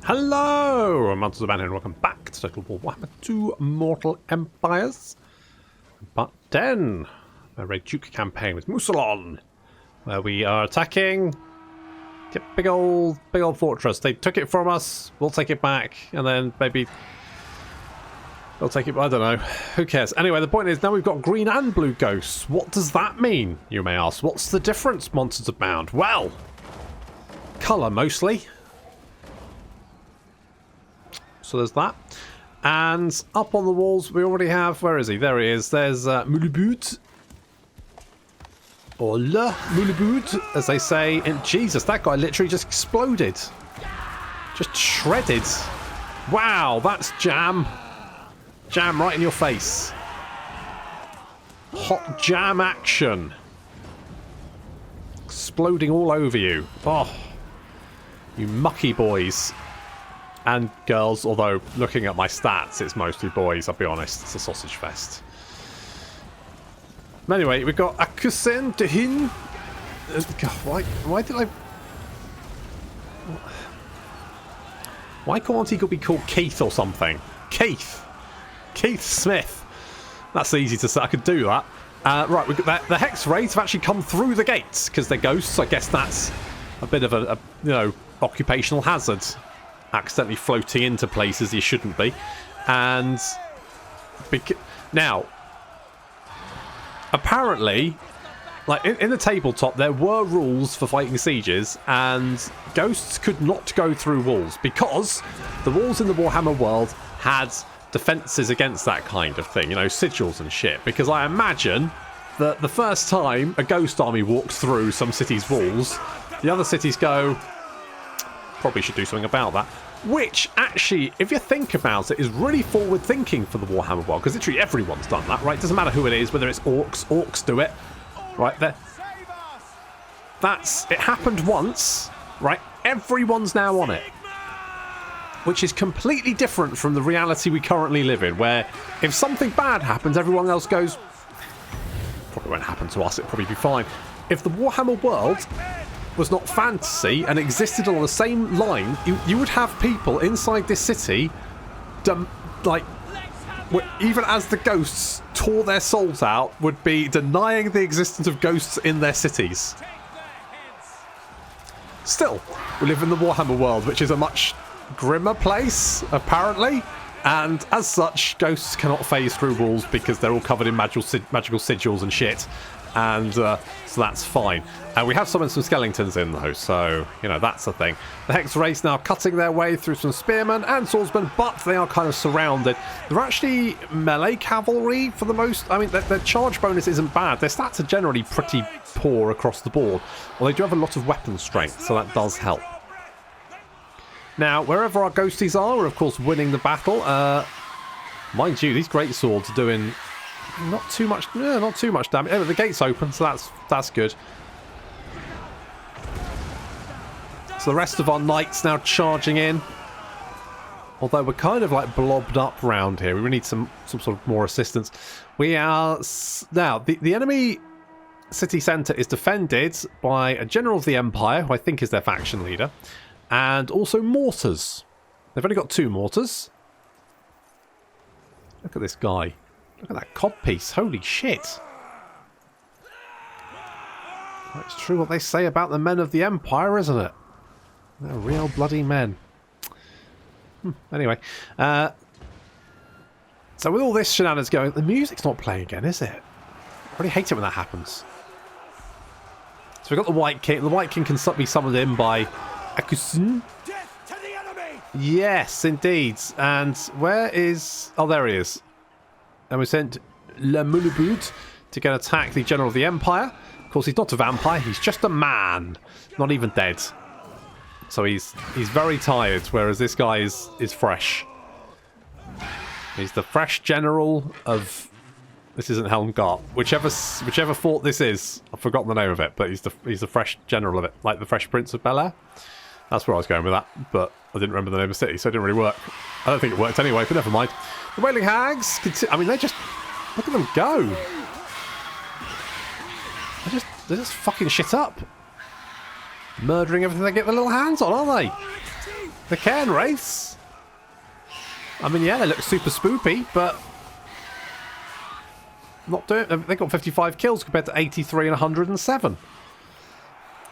Hello, I'm Mousillon here and welcome back to Total War Warhammer 2 Mortal Empires. Part 10, the Rebanner II campaign with Mousillon, where we are attacking a big old fortress. They took it from us, we'll take it back, and then maybe they'll take it, I don't know, who cares. Anyway, the point is now we've got green and blue ghosts. What does that mean, you may ask? What's the difference, monsters abound? Well, colour mostly. So there's that. And up on the walls we already have, where is he? There he is. There's Moulibut. Or Le Moulibut, as they say. And Jesus, that guy literally just exploded. Just shredded. Wow, that's jam. Jam right in your face. Hot jam action. Exploding all over you. Oh, you mucky boys. And girls, although looking at my stats, it's mostly boys, I'll be honest. It's a sausage fest. Anyway, we've got Akusen Dehin. Why did I... Why can't he be called Keith or something? Keith. Keith Smith. That's easy to say. I could do that. Right, we've got the Hex Wraiths have actually come through the gates because they're ghosts. I guess that's a bit of a you know, occupational hazard. Accidentally floating into places you shouldn't be. And now apparently, like in the tabletop, there were rules for fighting sieges, and ghosts could not go through walls because the walls in the Warhammer world had defenses against that kind of thing, you know, sigils and shit. Because I imagine that the first time a ghost army walks through some city's walls, the other cities go, probably should do something about that. Which, actually, if you think about it, is really forward-thinking for the Warhammer world, because literally everyone's done that, right? Doesn't matter who it is, whether it's orcs do it, right? It happened once, right? Everyone's now on it. Which is completely different from the reality we currently live in, where if something bad happens, everyone else goes, probably won't happen to us, it'll probably be fine. If the Warhammer world was not fantasy and existed on the same line, you would have people inside this city, like, even as the ghosts tore their souls out, would be denying the existence of ghosts in their cities. Still, we live in the Warhammer world, which is a much grimmer place, apparently, and as such, ghosts cannot phase through walls because they're all covered in magical sigils and shit. And so that's fine. We have summoned some skeletons in though, so you know that's the thing. The Hex Race now cutting their way through some spearmen and swordsmen, but they are kind of surrounded. They're actually melee cavalry for the most. I mean, their charge bonus isn't bad. Their stats are generally pretty poor across the board, well, they do have a lot of weapon strength, so that does help. Now, wherever our ghosties are, we're of course winning the battle. Mind you, these great swords are doing not too much damage. Oh, the gate's open, so that's good. So the rest of our knights now charging in. Although we're kind of like blobbed up round here. We really need some sort of more assistance. We are now the enemy city centre is defended by a general of the Empire, who I think is their faction leader, and also mortars. They've only got 2 mortars. Look at this guy. Look at that codpiece. Holy shit. It's true what they say about the men of the Empire, isn't it? They're real bloody men. Anyway. So with all this shenanigans going, the music's not playing again, is it? I really hate it when that happens. So we've got the White King. The White King can be summoned in by Akusen. Yes, indeed. And where is... Oh, there he is. And we sent Le Moulibut to go and attack the General of the Empire. Of course, he's not a vampire. He's just a man. Not even dead. So he's very tired, whereas this guy is fresh. He's the fresh general of... This isn't Helmgart. Whichever fort this is. I've forgotten the name of it, but he's the fresh general of it. Like the Fresh Prince of Bel-Air. That's where I was going with that, but I didn't remember the name of the city, so it didn't really work. I don't think it worked anyway, but never mind. The Wailing Hags, I mean, they just... Look at them go. They're just fucking shit up. Murdering everything they get their little hands on, aren't they? The Cairn race. I mean, yeah, they look super spoopy, but not doing. They got 55 kills compared to 83 and 107.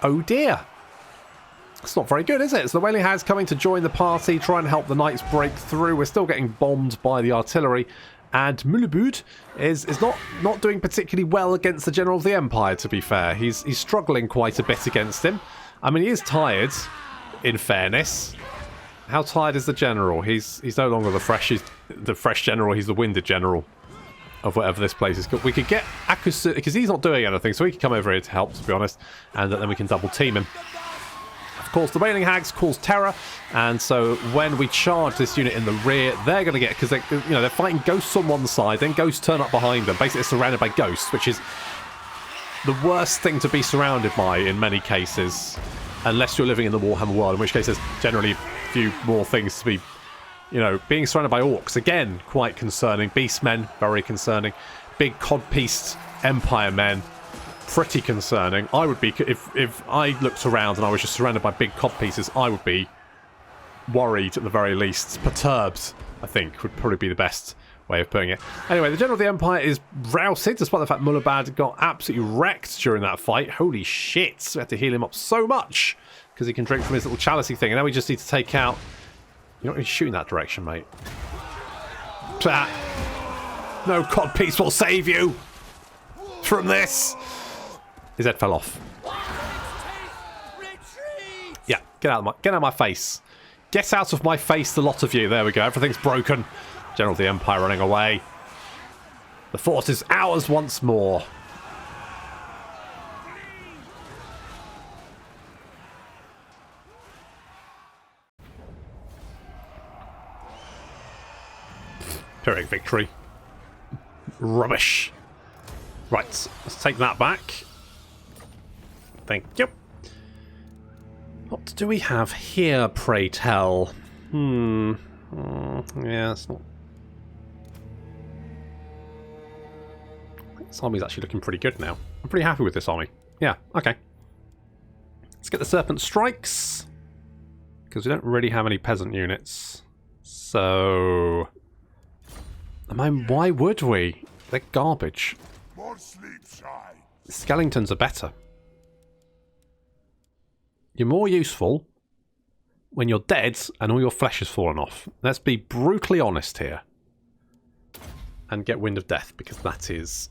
Oh dear. It's not very good, is it? So the Wailing Hag's coming to join the party, try and help the Knights break through. We're still getting bombed by the artillery. And Mulebud is not doing particularly well against the General of the Empire, to be fair. He's struggling quite a bit against him. I mean, he is tired, in fairness. How tired is the General? He's no longer the fresh General, he's the winded General of whatever this place is called. We could get Akusu, because he's not doing anything, so he can come over here to help, to be honest. And then we can double team him. Of course, the Wailing Hags cause terror, and so when we charge this unit in the rear, they're going to get, because they're fighting ghosts on one side, then ghosts turn up behind them, basically surrounded by ghosts, which is the worst thing to be surrounded by in many cases, unless you're living in the Warhammer world, in which case there's generally a few more things to be, being surrounded by orcs, again, quite concerning. Beastmen, very concerning. Big codpieced Empire men, pretty concerning. I would be, if I looked around and I was just surrounded by big cod pieces, I would be worried at the very least. Perturbed, I think, would probably be the best way of putting it. Anyway, the General of the Empire is routed, despite the fact Mulebad got absolutely wrecked during that fight. Holy shit, we had to heal him up so much, because he can drink from his little chalicey thing, and now we just need to take out... You're not really shooting that direction, mate. No codpiece will save you from this. His head fell off. Yeah, get out of my face. Get out of my face, the lot of you. There we go. Everything's broken. General of the Empire running away. The force is ours once more. Pyrrhic victory. Rubbish. Right, let's take that back. Thank you. What do we have here, pray tell? Yeah, it's not... This army's actually looking pretty good now. I'm pretty happy with this army. Yeah, okay. Let's get the Serpent Strikes, because we don't really have any peasant units. So... why would we? They're garbage. Skeletons are better. You're more useful when you're dead and all your flesh has fallen off. Let's be brutally honest here. And get Wind of Death, because that is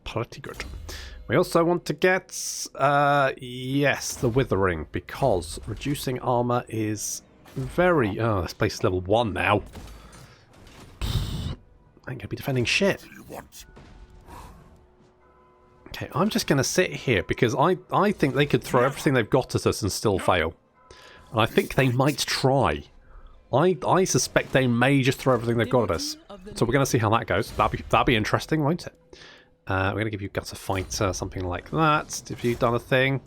pretty good. We also want to get, yes, the Withering, because reducing armor is very... Oh, this place is level 1 now. I ain't going to be defending shit. Okay, I'm just going to sit here because I think they could throw everything they've got at us and still fail. And I think they might try. I suspect they may just throw everything they've got at us. So we're going to see how that goes. That'll be interesting, won't it? We're going to give you Gutter Fighter, something like that. Have you done a thing?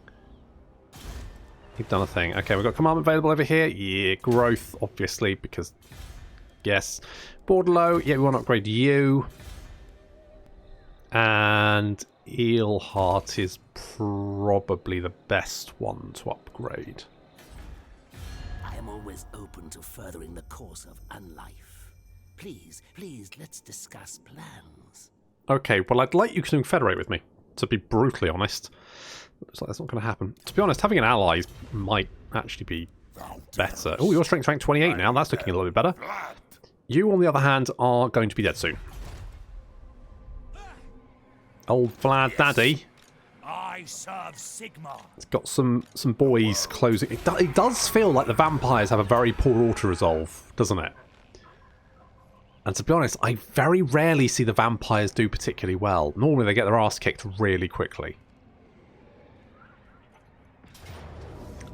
You've done a thing. Okay, we've got commandment available over here. Yeah, growth, obviously, because... Yes. Borderlow, yeah, we want to upgrade you. And Eelheart is probably the best one to upgrade. I am always open to furthering the course of unlife. Please, let's discuss plans. Okay, well, I'd like you to confederate with me, to be brutally honest. Looks like that's not going to happen. To be honest, having an ally might actually be better. Oh, your strength rank 28 now. That's looking a little bit better. You, on the other hand, are going to be dead soon. Old Vlad Daddy. I serve Sigma. It's got some boys closing. It does feel like the vampires have a very poor auto-resolve, doesn't it? And to be honest, I very rarely see the vampires do particularly well. Normally they get their ass kicked really quickly.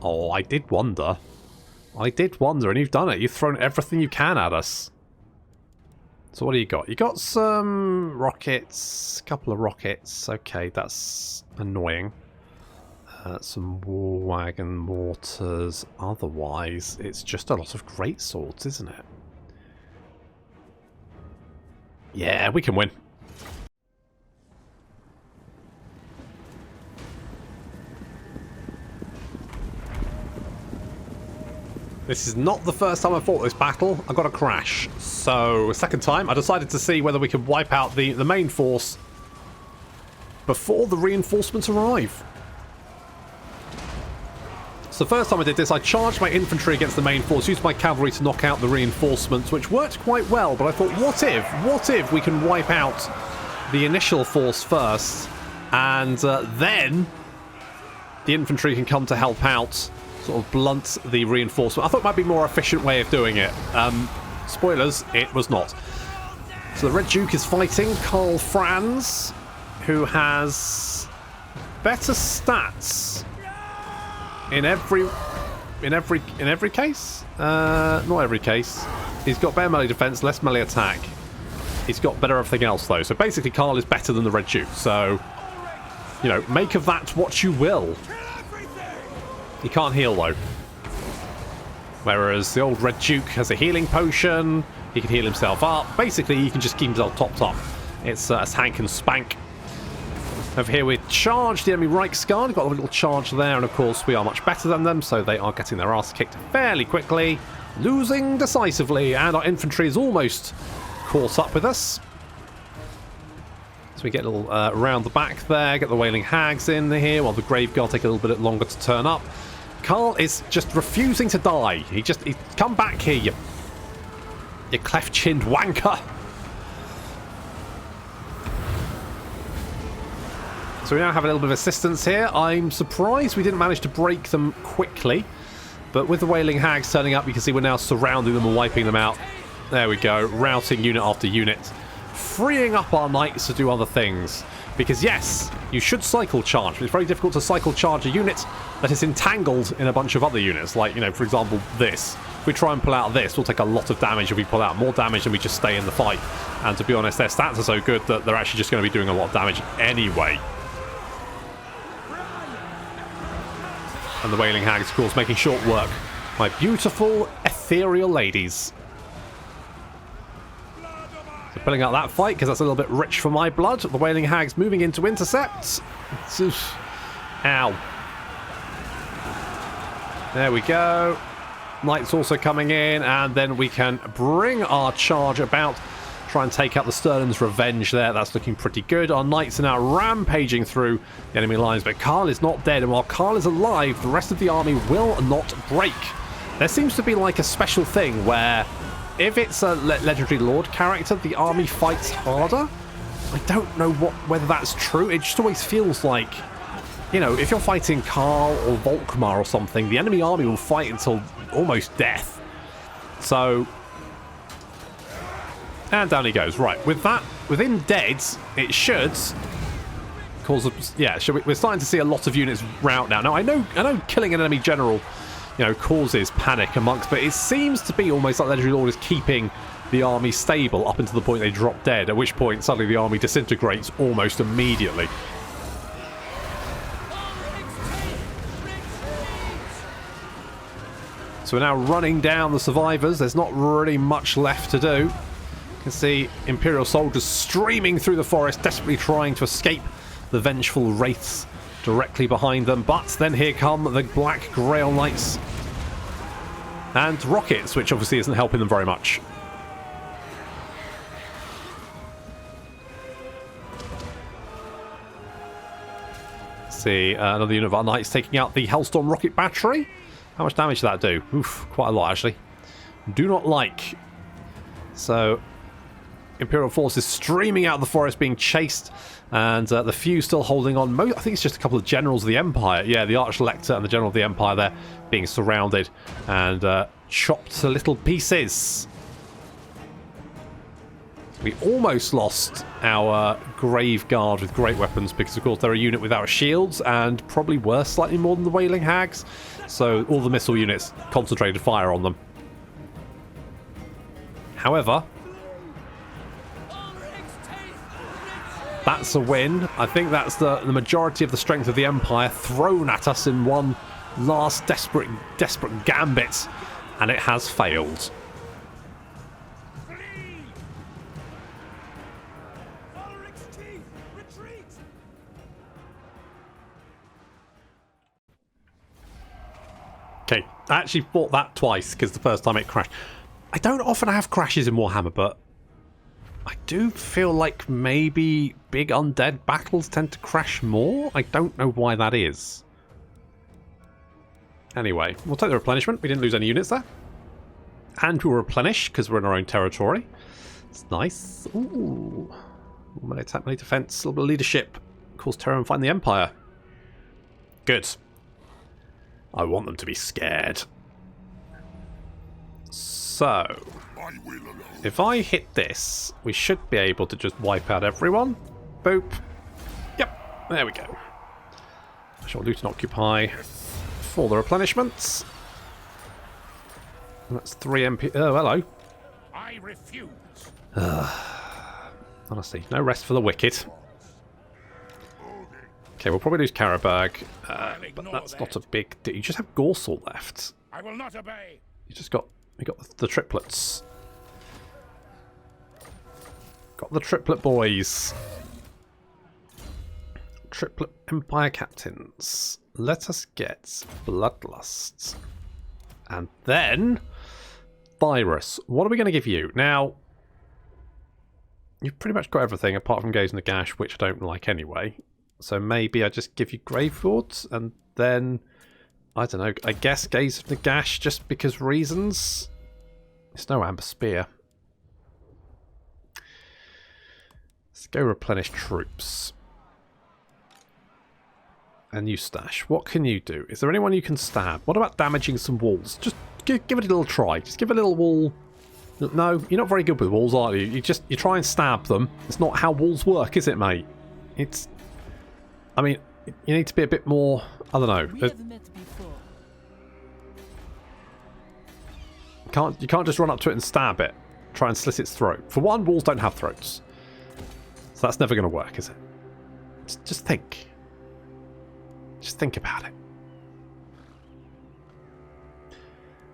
Oh, I did wonder. And you've done it. You've thrown everything you can at us. So what do you got? You got some rockets, a couple of rockets. Okay, that's annoying. Some war wagon mortars. Otherwise, it's just a lot of great swords, isn't it? Yeah, we can win. This is not the first time I've fought this battle. I got a crash. So, second time, I decided to see whether we could wipe out the main force before the reinforcements arrive. So the first time I did this, I charged my infantry against the main force, used my cavalry to knock out the reinforcements, which worked quite well, but I thought, what if we can wipe out the initial force first, and then the infantry can come to help out, sort of blunt the reinforcement. I thought it might be a more efficient way of doing it. Spoilers, it was not. So the Red Duke is fighting Karl Franz, who has better stats in every case. Not every case. He's got better melee defense, less melee attack. He's got better everything else though. So basically, Karl is better than the Red Duke. So, you know, make of that what you will. He can't heal though. Whereas the old Red Duke has a healing potion. He can heal himself up. Basically, he can just keep himself topped up. It's Hank and Spank. Over here we charge the enemy Reichsguard. Got a little charge there, and of course we are much better than them, so they are getting their ass kicked fairly quickly, losing decisively, and our infantry is almost caught up with us. So we get a little around the back there, get the Wailing Hags in here, while the Grave Guard take a little bit longer to turn up. Karl is just refusing to die. He's come back here, you cleft-chinned wanker. So we now have a little bit of assistance here. I'm surprised we didn't manage to break them quickly. But with the Wailing Hags turning up, you can see we're now surrounding them and wiping them out. There we go. Routing unit after unit. Freeing up our knights to do other things. Because yes, you should cycle charge. But it's very difficult to cycle charge a unit that is entangled in a bunch of other units. Like, you know, for example, this. If we try and pull out this, we'll take a lot of damage if we pull out more damage than we just stay in the fight. And to be honest, their stats are so good that they're actually just going to be doing a lot of damage anyway. And the Wailing Hags, of course, making short work. My beautiful, ethereal ladies. So pulling out that fight, because that's a little bit rich for my blood. The Wailing Hags moving in to intercept. Ow. There we go. Knights also coming in, and then we can bring our charge about. Try and take out the Sterling's Revenge there. That's looking pretty good. Our knights are now rampaging through the enemy lines, but Karl is not dead, and while Karl is alive, the rest of the army will not break. There seems to be like a special thing where if it's a legendary lord character, the army fights harder. I don't know whether that's true. It just always feels like, you know, if you're fighting Karl or Volkmar or something, the enemy army will fight until almost death. So... and down he goes. Right, with that, within dead, it should cause a... yeah, we're starting to see a lot of units rout now. Now, I know killing an enemy general, you know, causes panic amongst, but it seems to be almost like Legendary Lord is keeping the army stable up until the point they drop dead, at which point suddenly the army disintegrates almost immediately. So we're now running down the survivors. There's not really much left to do. You can see Imperial soldiers streaming through the forest, desperately trying to escape the vengeful wraiths directly behind them. But then here come the Black Grail Knights and rockets, which obviously isn't helping them very much. See, another unit of our knights taking out the Hellstorm rocket battery. How much damage did that do? Oof, quite a lot actually. Do not like. So Imperial forces streaming out of the forest, being chased, and the few still holding on. I think it's just a couple of generals of the Empire. Yeah, the Archlector and the General of the Empire there being surrounded and chopped to little pieces. We almost lost our Grave Guard with great weapons because, of course, they're a unit without shields and probably worth slightly more than the Wailing Hags. So all the missile units concentrated fire on them. However, that's a win. I think that's the majority of the strength of the Empire thrown at us in one last desperate gambit, and it has failed. Okay, I actually fought that twice because the first time it crashed. I don't often have crashes in Warhammer, but I do feel like maybe big undead battles tend to crash more. I don't know why that is. Anyway, we'll take the replenishment. We didn't lose any units there. And we'll replenish because we're in our own territory. It's nice. Ooh. Melee attack, melee defense, a little bit of leadership. Cause terror and find the Empire. Good. I want them to be scared. So, if I hit this, we should be able to just wipe out everyone. Boop. Yep, there we go. I shall loot and occupy for the replenishments. That's 3 MP. Oh, hello. I refuse. Honestly, no rest for the wicked. Okay, we'll probably lose Karabag, but that's not a big deal. You just have Gorsel left. I will not obey. You just got the triplets. Got the triplet boys. Triplet Empire captains. Let us get Bloodlust. And then Virus. What are we going to give you? Now, you've pretty much got everything apart from Gaze in the Gash, which I don't like anyway. So maybe I just give you Gravelords and then, I don't know, I guess Gaze of the Gash just because reasons. It's no Amber Spear. Let's go replenish troops. And you stash. What can you do? Is there anyone you can stab? What about damaging some walls? Just give it a little try. Just give a little wall. No, you're not very good with walls, are you? You try and stab them. It's not how walls work, is it, mate? It's... I mean, you need to be a bit more... I don't know. You can't just run up to it and stab it. Try and slit its throat. For one, walls don't have throats. So that's never going to work, is it? Just think. Just think about it.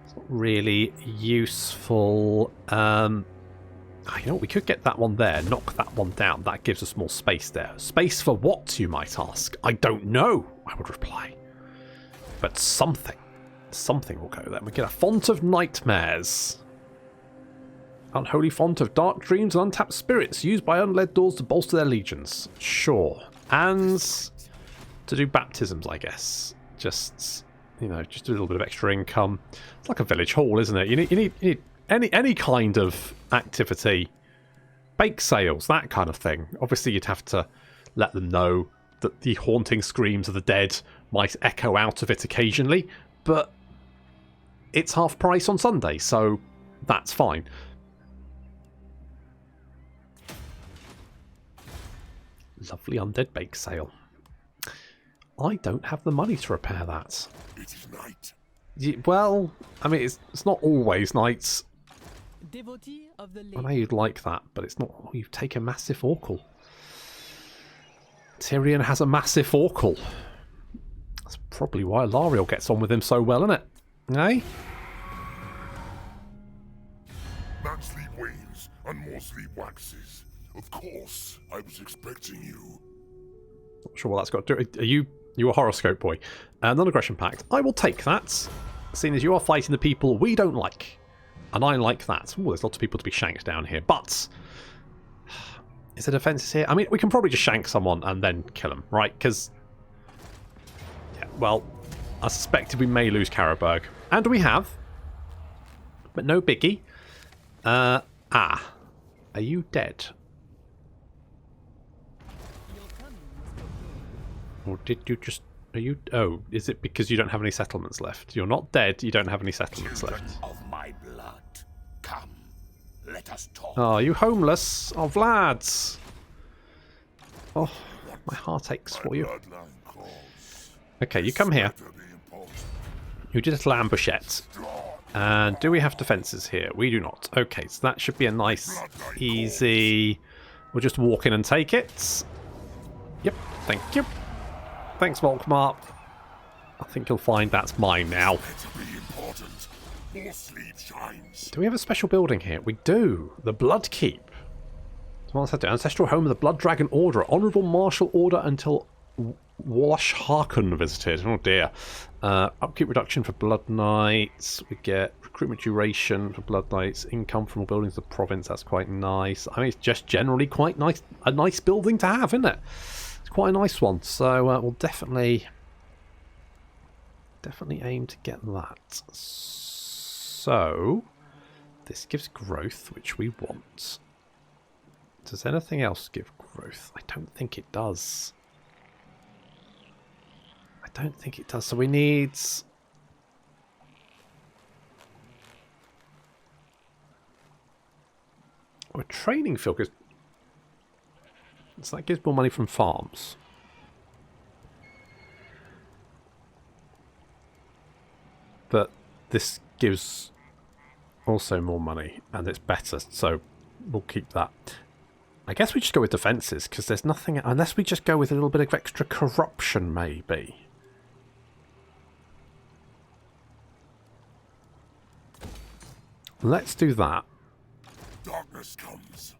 It's not really useful. You know what? We could get that one there, knock that one down. That gives us more space there. Space for what, you might ask? I don't know, I would reply. But something. Something will go there. We get a Font of Nightmares. Unholy font of dark dreams and untapped spirits used by unled doors to bolster their legions. Sure. And to do baptisms, I guess. Just, you know, just a little bit of extra income. It's like a village hall, isn't it? You need any kind of activity. Bake sales, that kind of thing. Obviously, you'd have to let them know that the haunting screams of the dead might echo out of it occasionally, but it's half price on Sunday, so that's fine. Lovely undead bake sale. I don't have the money to repair that. It is night. Well, I mean, it's not always nights. Of the I know you'd like that, but it's not. Oh, you take a massive Oracle. Tyrion has a massive Oracle. That's probably why Lariel gets on with him so well, isn't it? Eh? Man sleep wanes and more sleep waxes. Of course, I was expecting you. Not sure what that's got to do. Are you a horoscope boy? Non-aggression pact. I will take that, seeing as you are fighting the people we don't like. And I like that. Ooh, there's lots of people to be shanked down here. But, is there defences here? I mean, we can probably just shank someone and then kill them, right? Because, yeah, well, I suspected we may lose Karabag. And we have. But no biggie. Are you dead? Or did you just... Are you... Oh, is it because you don't have any settlements left? You're not dead, you don't have any settlements left. Of my blood, come, let us talk. Oh, you homeless? Oh, Vlad! Oh, my heart aches for you. Okay, you come here. You did a little ambushette. And do we have defences here? We do not. Okay, so that should be a nice, easy... We'll just walk in and take it. Yep, thank you. Thanks, Volkmar. I think you'll find that's mine now. Do we have a special building here? We do. The Blood Keep. So what's that do? Ancestral home of the Blood Dragon Order. Honourable martial order until Wallash Harkon visited. Oh dear. Upkeep reduction for Blood Knights. We get recruitment duration for Blood Knights. Income from all buildings of the province. That's quite nice. I mean, it's just generally quite nice. A nice building to have, isn't it? It's quite a nice one. So we'll definitely aim to get that. So this gives growth, which we want. Does anything else give growth? I don't think it does. I don't think it does. So we need... a training field gives... So that gives more money from farms. But this gives also more money, and it's better, so we'll keep that. I guess we just go with defences, because there's nothing... Unless we just go with a little bit of extra corruption, maybe. Let's do that. Darkness comes.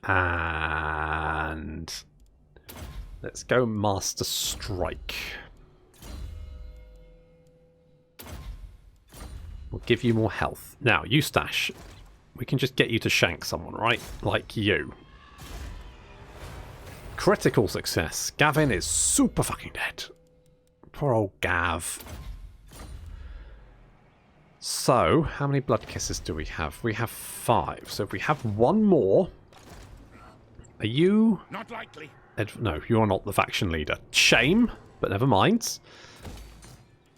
And... let's go Master Strike. We'll give you more health. Now, Eustache, we can just get you to shank someone, right? Like you. Critical success. Gavin is super fucking dead. Poor old Gav. So, how many blood kisses do we have? We have 5. So if we have one more... Are you... Not likely. No, you're not the faction leader. Shame, but never mind.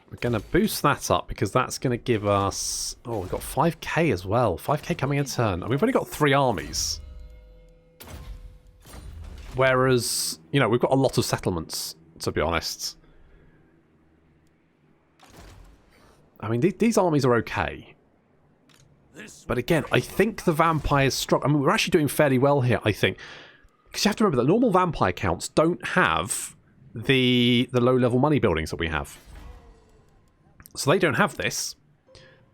We're going to boost that up because that's going to give us... Oh, we've got 5k as well. 5k coming in turn. And we've only got 3 armies. Whereas, you know, we've got a lot of settlements, to be honest. I mean, these armies are okay. But again, I think the vampires struck... I mean, we're actually doing fairly well here, I think. Because you have to remember that normal vampire counts don't have the low-level money buildings that we have. So they don't have this.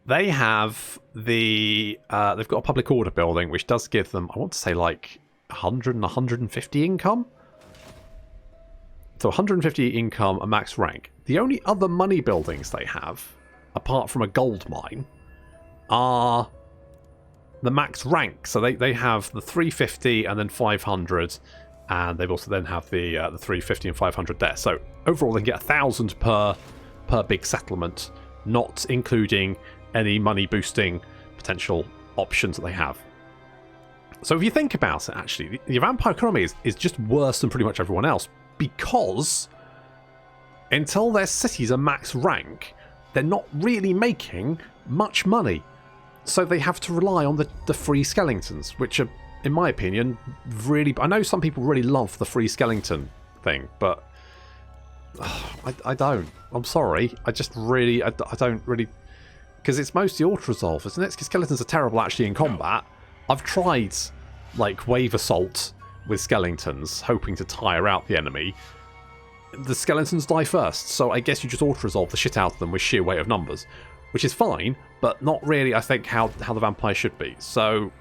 They have the... they've got a public order building, which does give them, I want to say, like 100 and 150 income. So 150 income, a max rank. The only other money buildings they have, apart from a gold mine, are the max rank. So they have the 350 and then 500, and they've also then have the 350 and 500 there. So overall, they can get 1,000 per big settlement, not including any money boosting potential options that they have. So if you think about it, actually, the vampire economy is just worse than pretty much everyone else, because until their cities are max rank, they're not really making much money. So they have to rely on the free skeletons, which are, in my opinion, really... I know some people really love the free skeleton thing, but I don't. I'm sorry. I just really... I don't really... Because it's mostly auto-resolve, isn't it? Because skeletons are terrible actually in combat. I've tried, like, wave assault with skeletons, hoping to tire out the enemy. The skeletons die first, so I guess you just auto-resolve the shit out of them with sheer weight of numbers, which is fine, but not really, I think, how the vampire should be. So,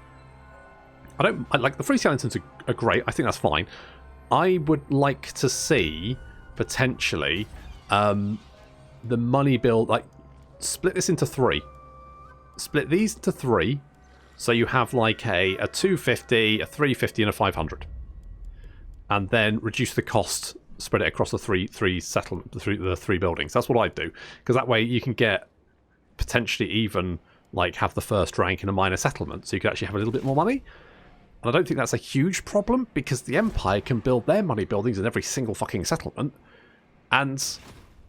I like, the free skeletons are great. I think that's fine. I would like to see, potentially, the money build, like, split this into 3. Split these into 3, so you have, like, a 250, a 350, and a 500. And then reduce the cost, spread it across the three buildings. That's what I'd do, because that way you can get potentially even like have the first rank in a minor settlement, so you could actually have a little bit more money. And I don't think that's a huge problem, because the Empire can build their money buildings in every single fucking settlement, and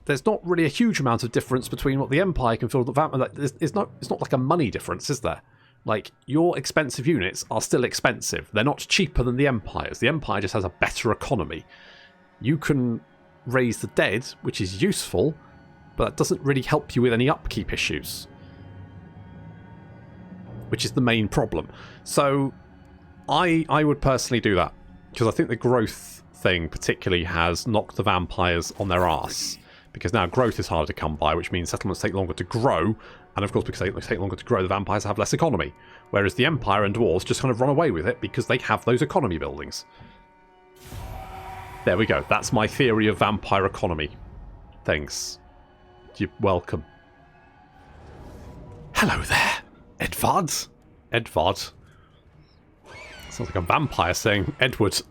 there's not really a huge amount of difference between what the Empire can build. It's not like a money difference, is there? Like, your expensive units are still expensive. They're not cheaper than the Empire's. The Empire just has a better economy. You can raise the dead, which is useful, but that doesn't really help you with any upkeep issues, which is the main problem. So I would personally do that, because I think the growth thing particularly has knocked the vampires on their arse, because now growth is harder to come by, which means settlements take longer to grow, and of course because they take longer to grow, the vampires have less economy, whereas the Empire and dwarves just kind of run away with it because they have those economy buildings. There we go. That's my theory of vampire economy. Thanks. You're welcome. Hello there, Edvard. Edvard. Sounds like a vampire saying Edward.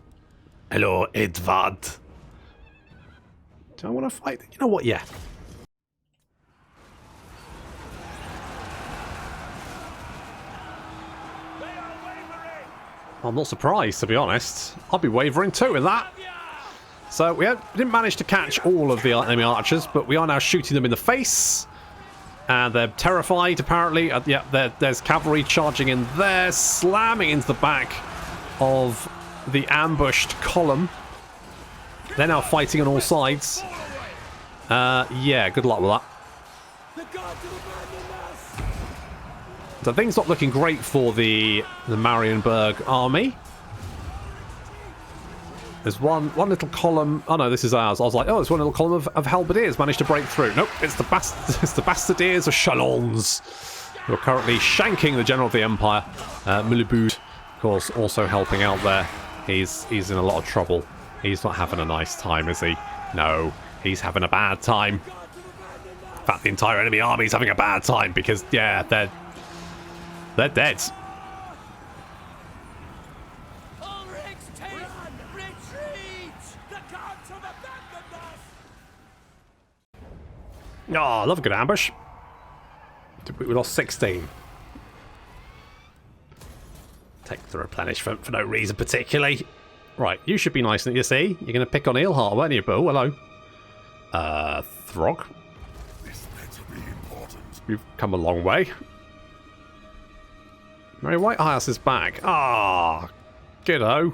Hello, Edvard. Do I want to fight? You know what? Yeah. I'm not surprised, to be honest. I'll be wavering too in that. So we didn't manage to catch all of the enemy archers, but we are now shooting them in the face. And they're terrified, apparently. Yeah, there's cavalry charging in there, slamming into the back of the ambushed column. They're now fighting on all sides. Yeah, good luck with that. So things not looking great for the Marienburg army. There's one little column. Oh no, this is ours. I was like, oh, it's one little column of halberdiers managed to break through. Nope, it's the bastardiers of Chalons, who are currently shanking the general of the Empire. Millibud, of course, also helping out there. He's in a lot of trouble. He's not having a nice time, is he? No, he's having a bad time. In fact, the entire enemy army is having a bad time because, yeah, they're dead. Oh, I love a good ambush. We lost 16. Take the replenish for no reason particularly. Right, you should be nice, you see. You're going to pick on Eelhart, weren't you, Boo? Hello. Throg. This better be important. We've come a long way. Mary Whitehouse is back. Ah, kiddo.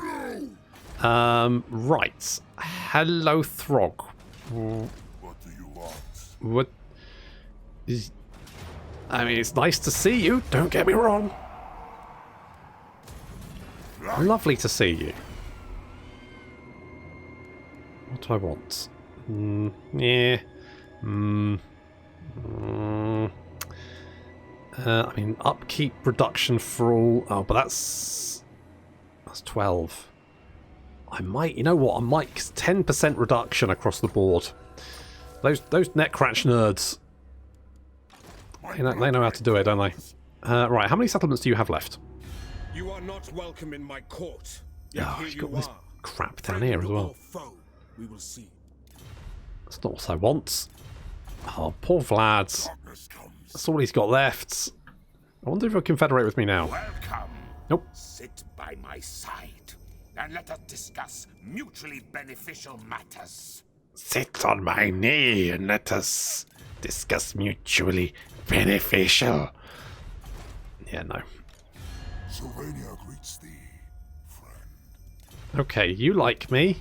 Right. Hello, Throg. What do you want? What is... I mean, it's nice to see you, don't get me wrong. Lovely to see you. What do I want? Yeah. I mean, upkeep reduction for all... Oh, but that's 12. I might... You know what? I might... 10% reduction across the board. Those Netcratch nerds... They know how to do it, don't they? Right, how many settlements do you have left? You are not welcome in my court. Oh, you've got this crap down here as well. We will see. That's not what I want. Oh, poor Vlad. That's all he's got left. I wonder if he'll confederate with me now. Welcome. Nope. Sit by my side and let us discuss mutually beneficial matters. Sit on my knee and let us discuss mutually beneficial. Yeah, no. Sylvania greets thee, friend. Okay, you like me.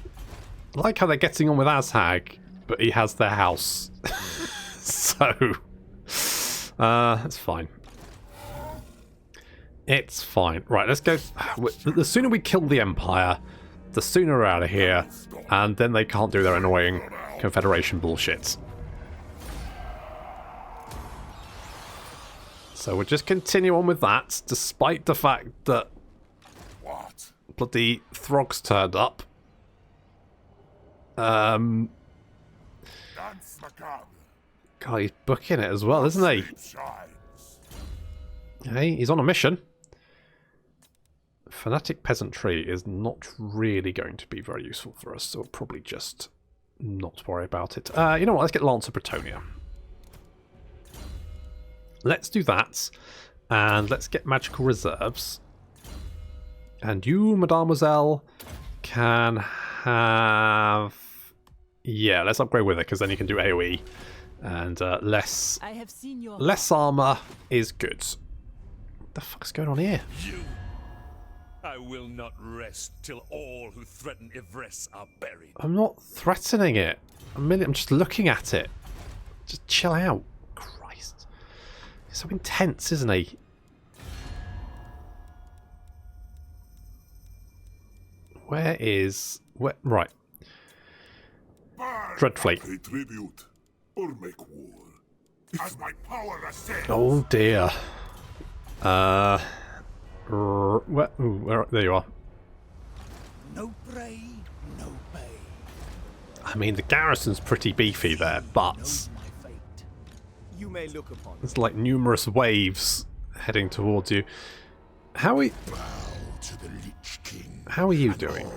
I like how they're getting on with Azhag, but he has their house. So, it's fine. It's fine. Right, let's go. The sooner we kill the Empire, the sooner we're out of here, and then they can't do their annoying Confederation bullshit. So we'll just continue on with that, despite the fact that What? bloody Throg's turned up. Dance macabre. God, he's booking it as well, isn't he? Shines. Hey, he's on a mission. Fanatic Peasantry is not really going to be very useful for us, so we'll probably just not worry about it. You know what, let's get Lancer Bretonia. Let's do that, and let's get magical reserves. And you, mademoiselle, can have... Yeah, let's upgrade with it, because then you can do AoE. And less I have seen your armor is good. What the fuck's going on here? You! I will not rest till all who threaten Yvresse are buried. I'm not threatening it. I'm just looking at it. Just chill out. Christ. He's so intense, isn't he? Where is... Right. Dreadfleet. Pay tribute or make war. As my power ascends. Oh dear. Where, there you are. No prey, no pay. I mean, the garrison's pretty beefy there, but You may look upon there's like numerous waves heading towards you. How are you doing?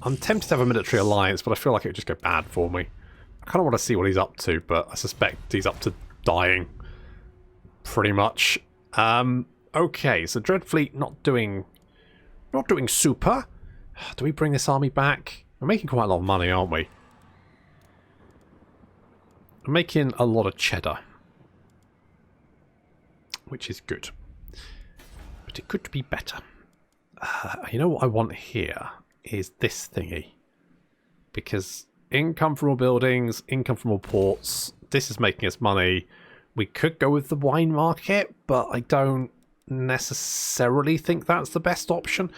I'm tempted to have a military alliance, but I feel like it would just go bad for me. I kind of want to see what he's up to, but I suspect he's up to dying. Pretty much. Okay, so Dreadfleet not doing super. Do we bring this army back? We're making quite a lot of money, aren't we? We're making a lot of cheddar. Which is good. But it could be better. You know what I want here is this thingy. Because income from all buildings, income from all ports, this is making us money. We could go with the wine market, but I don't necessarily think that's the best option.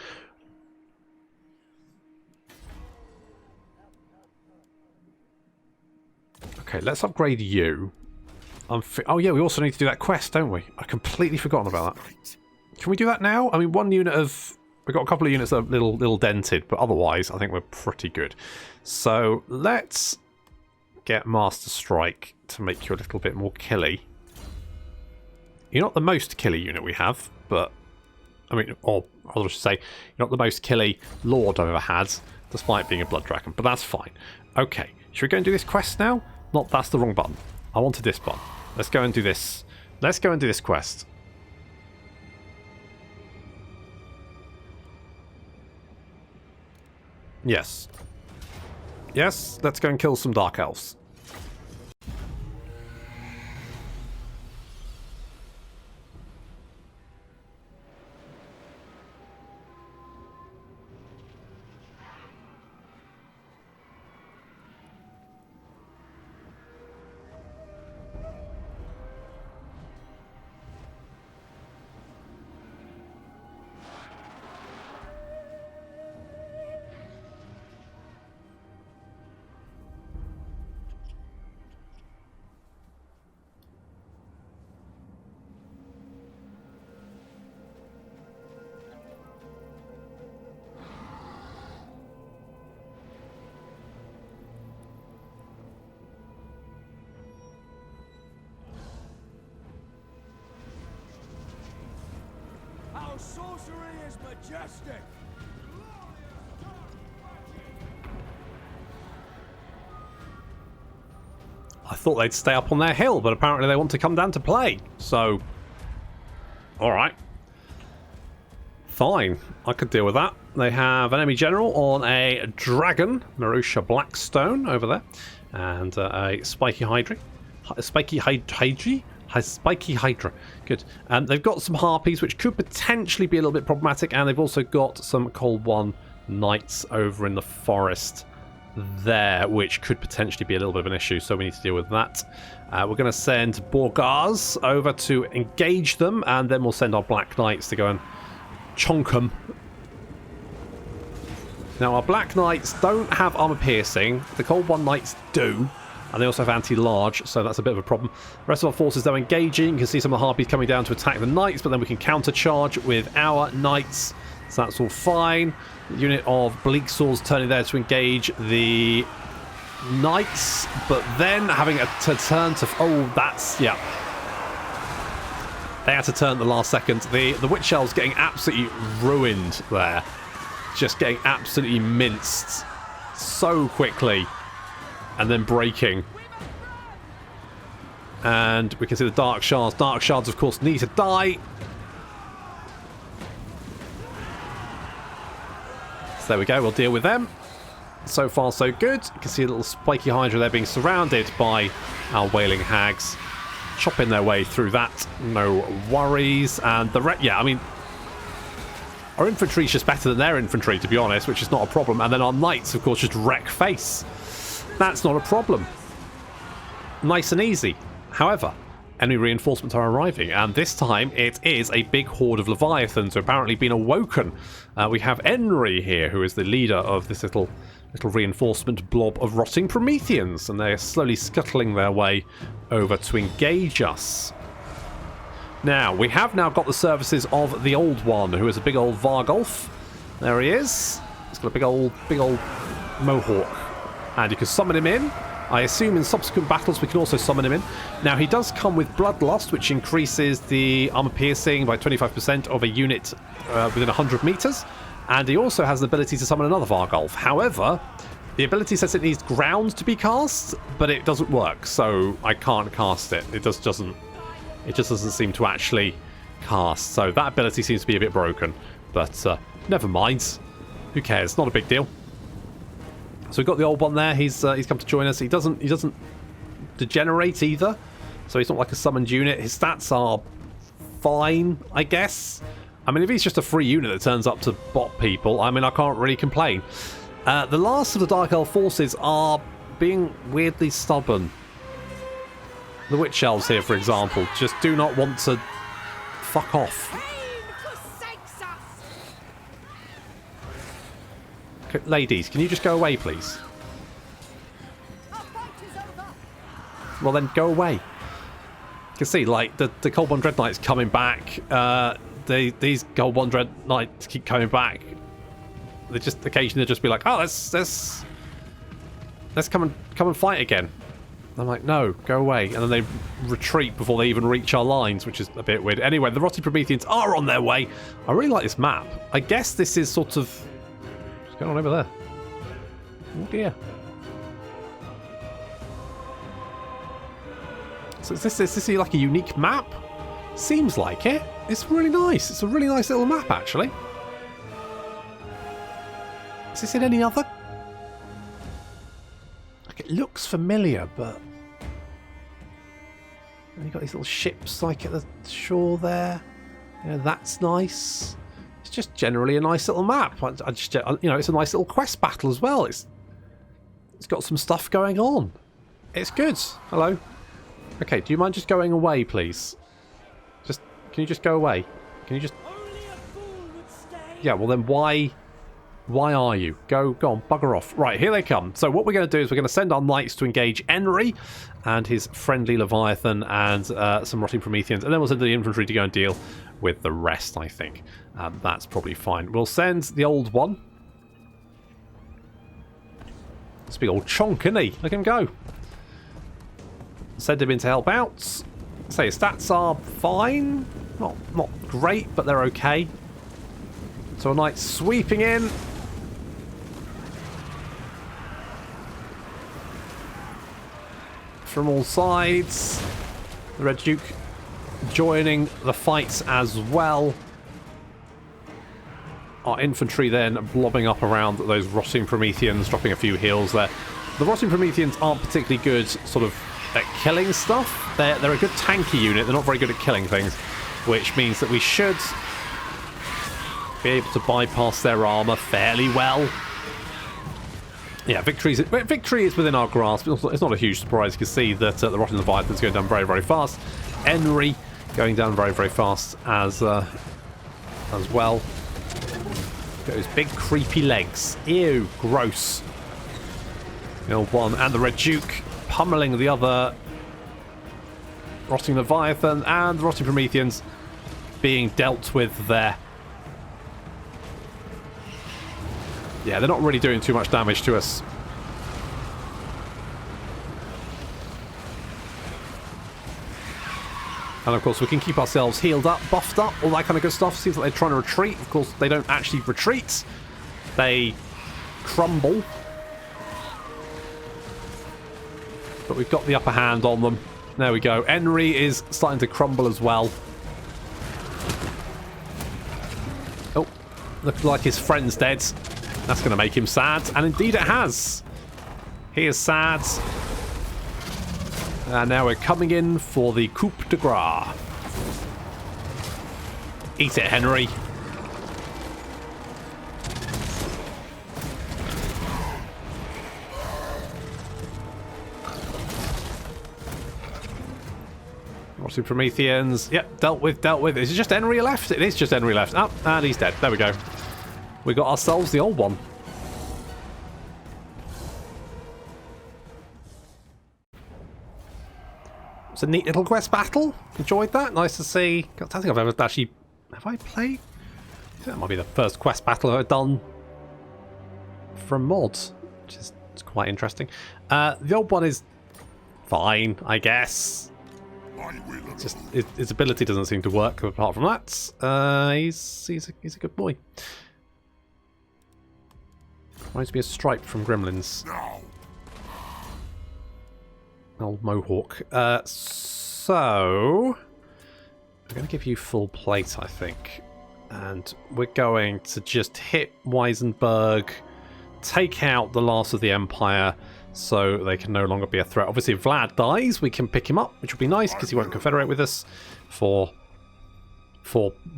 Okay, let's upgrade you. Oh yeah, we also need to do that quest, don't we? I completely forgotten about that. Can we do that now? I mean, one unit of... We've got a couple of units that are little dented, but otherwise I think we're pretty good. So let's get Master Strike to make you a little bit more killy. You're not the most killy unit we have, but... I mean, or I should say, you're not the most killy Lord I've ever had, despite being a Blood Dragon, but that's fine. Okay, should we go and do this quest now? Not, that's the wrong button. I wanted this button. Let's go and do this. Let's go and do this quest. Yes. Yes, let's go and kill some Dark Elves. Our sorcery is majestic. I thought they'd stay up on their hill, but apparently they want to come down to play. So, alright. Fine, I could deal with that. They have an enemy general on a dragon, Marusha Blackstone over there, and a spiky hydra. Spiky hydra. Good. And they've got some harpies, which could potentially be a little bit problematic, and they've also got some Cold One knights over in the forest there, which could potentially be a little bit of an issue, so we need to deal with that. We're going to send Borgars over to engage them, and then we'll send our Black Knights to go and chonk them. Now, our Black Knights don't have armor piercing. The Cold One Knights do, and they also have anti-large, so that's a bit of a problem. The rest of our forces, they're engaging. You can see some of the harpies coming down to attack the knights, but then we can countercharge with our knights, so that's all fine. The unit of Bleak Swords turning there to engage the knights, but then having to turn to... Oh, that's... yeah. They had to turn at the last second. The Witch Elves getting absolutely ruined there. Just getting absolutely minced so quickly. And then breaking. And we can see the Dark Shards. Dark Shards, of course, need to die. So there we go, we'll deal with them. So far, so good. You can see a little spiky hydra there being surrounded by our Wailing Hags. Chopping their way through that, no worries. And yeah, I mean, our infantry's just better than their infantry, to be honest, which is not a problem. And then our knights, of course, just wreck face. That's not a problem. Nice and easy. However, enemy reinforcements are arriving, and this time it is a big horde of Leviathans who have apparently been awoken. We have Enri here, who is the leader of this little reinforcement blob of rotting Prometheans, and they're slowly scuttling their way over to engage us. Now, we have now got the services of the Old One, who is a big old Vargolf. There he is. He's got a big old Mohawk. And you can summon him in. I assume in subsequent battles we can also summon him in. Now, he does come with Bloodlust, which increases the armor piercing by 25% of a unit within 100 meters. And he also has the ability to summon another Vargulf. However, the ability says it needs ground to be cast, but it doesn't work, so I can't cast it. It just doesn't seem to actually cast. So that ability seems to be a bit broken. But never mind. Who cares? Not a big deal. So we've got the old one there. He's come to join us. He doesn't degenerate either. So he's not like a summoned unit. His stats are fine, I guess. I mean, if he's just a free unit that turns up to bot people, I mean, I can't really complain. The last of the Dark Elf forces are being weirdly stubborn. The Witch Elves here, for example, just do not want to fuck off. Ladies, can you just go away, please? Well, then go away. You can see, like, the Cold One Dread Knights coming back. These Cold One Dread Knights keep coming back. They just occasionally just be like, oh, let's come and fight again. I'm like, no, go away. And then they retreat before they even reach our lines, which is a bit weird. Anyway, the Rotting Prometheans are on their way. I really like this map. I guess this is sort of... What's going on over there? Oh, dear. So is this like a unique map? Seems like it. It's really nice. It's a really nice little map, actually. Is this in any other? Like, it looks familiar, but... And you've got these little ships, like, at the shore there. Yeah, that's nice. It's just generally a nice little map. I just, you know, it's a nice little quest battle as well. It's got some stuff going on. It's good. Hello. Okay, do you mind just going away, please? Can you just go away? Can you just... Yeah, well then why are you? Go on, bugger off. Right, here they come. So what we're going to do is we're going to send our knights to engage Enry and his friendly Leviathan and some Rotting Prometheans, and then we'll send the infantry to go and deal with the rest, I think. That's probably fine. We'll send the old one. This big old chonk, isn't he? Look at him go. Send him in to help out. Say his stats are fine. Not great, but they're okay. So a knight sweeping in. From all sides. The Red Duke joining the fights as well. Our infantry then blobbing up around those Rotting Prometheans, dropping a few heals there. The Rotting Prometheans aren't particularly good sort of at killing stuff. They're a good tanky unit. They're not very good at killing things, which means that we should be able to bypass their armor fairly well. Yeah, victory is within our grasp. It's not a huge surprise. You can see that the Rotting Leviathan's going down very, very fast. Enry going down very, very fast as well. Those big creepy legs. Ew, gross. The old one and the Red Duke pummeling the other Rotting Leviathan, and the Rotting Prometheans being dealt with there. Yeah, they're not really doing too much damage to us. And of course we can keep ourselves healed up, buffed up, all that kind of good stuff. Seems like they're trying to retreat. Of course they don't actually retreat. They crumble. But we've got the upper hand on them. There we go. Enry is starting to crumble as well. Oh, looks like his friend's dead. That's going to make him sad. And indeed it has. He is sad. And now we're coming in for the coup de grace. Eat it, Henry. Rotting Prometheans. Yep, dealt with. Is it just Henry left? It is just Henry left. Oh, and he's dead. There we go. We got ourselves the old one. It's a neat little quest battle. Enjoyed that. Nice to see. I don't think I've ever actually... Have I played? I think that might be the first quest battle I've done from Modz. which is quite interesting. The old one is fine, I guess. Just his ability doesn't seem to work. Apart from that, he's a good boy. Reminds me of Stripe from Gremlins. Old Mohawk. So I'm going to give you full plate, I think, and we're going to just hit Weisenberg, take out the last of the Empire, so they can no longer be a threat. Obviously, if Vlad dies, we can pick him up, which will be nice because he won't confederate with us for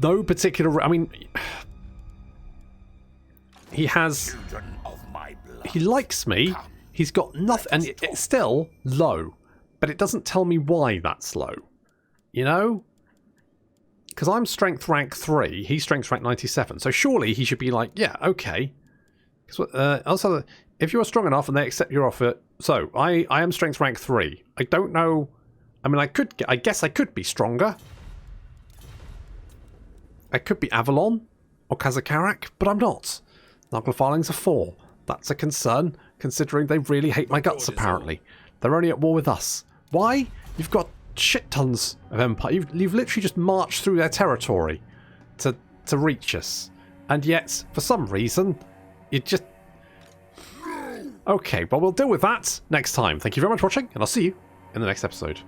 no particular. I mean, he likes me. He's got nothing, and it's still low, but it doesn't tell me why that's low. You know, because I'm strength rank 3, he's strength rank 97, so surely he should be like, yeah, okay. Also, if you are strong enough and they accept your offer, so I am strength rank 3. I don't know. I mean, I guess I could be stronger. I could be Avalon or Kazakarak, but I'm not. Narglafaling's a 4. That's a concern, considering they really hate my guts, apparently. They're only at war with us. Why? You've got shit tons of empire. You've literally just marched through their territory to reach us. And yet, for some reason, you just... Okay, well, we'll deal with that next time. Thank you very much for watching, and I'll see you in the next episode.